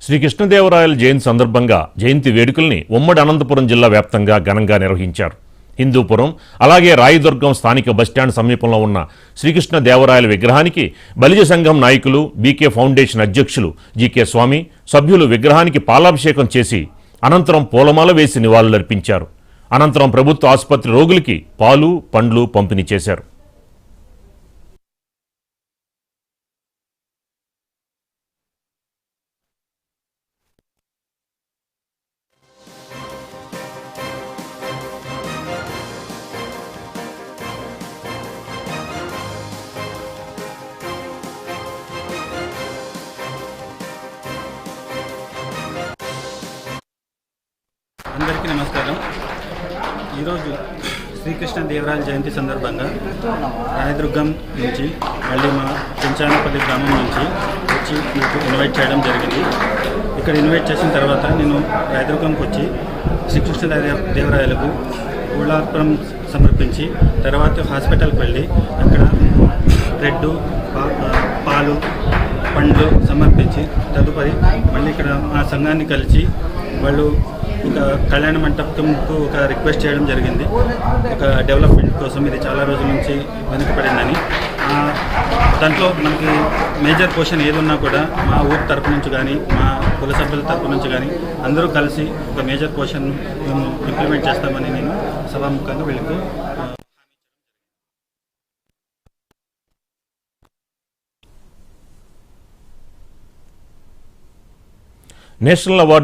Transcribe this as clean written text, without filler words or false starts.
శ్రీకృష్ణదేవరాయల జయంతి సందర్భంగా జయంతి వేడుకల్ని ఉమ్మడి అనంతపురం జిల్లా వ్యాప్తంగా ఘనంగా నిర్వహించారు. హిందూపురం అలాగే రాయదుర్గం స్థానిక బస్టాండ్ సమీపంలో ఉన్న శ్రీకృష్ణదేవరాయల విగ్రహానికి బలిజ సంఘం నాయకులు, బీకే ఫౌండేషన్ అధ్యక్షులు జీకే స్వామి సభ్యులు విగ్రహానికి పాలాభిషేకం చేసి అనంతరం పూలమాల వేసి నివాళులర్పించారు. అనంతరం ప్రభుత్వ ఆసుపత్రి రోగులకి పాలు, పండ్లు పంపిణీ చేశారు. అందరికీ నమస్కారం. ఈరోజు శ్రీకృష్ణదేవరాయల జయంతి సందర్భంగా రాయదుర్గం నుంచి మళ్ళీ మా చెంచానపల్లి గ్రామం నుంచి వచ్చి మీకు ఇన్వైట్ చేయడం జరిగింది. ఇక్కడ ఇన్వైట్ చేసిన తర్వాత నేను రాయదుర్గంకి వచ్చి శ్రీకృష్ణదేవరాయలకు పూలార్పణం సమర్పించి తర్వాత హాస్పిటల్కి వెళ్ళి అక్కడ బ్రెడ్, పాలు, పండ్లు సమర్పించి తదుపరి మళ్ళీ ఇక్కడ మా సంఘాన్ని కలిసి వాళ్ళు ఒక కళ్యాణ మంటపంకు ఒక రిక్వెస్ట్ చేయడం జరిగింది. ఒక డెవలప్మెంట్ కోసం ఇది చాలా రోజుల నుంచి వెనుకబడిందని. దాంట్లో మనకి మేజర్ పోర్షన్ ఏది ఉన్నా కూడా మా ఊరు తరపు నుంచి కానీ మా కుల సభ్యుల తరపు నుంచి కానీ అందరూ కలిసి ఒక మేజర్ పోర్షన్ మేము ఇంప్లిమెంట్ చేస్తామని నేను సభాముఖంగా వీళ్ళకు నేషనల్ అవార్డు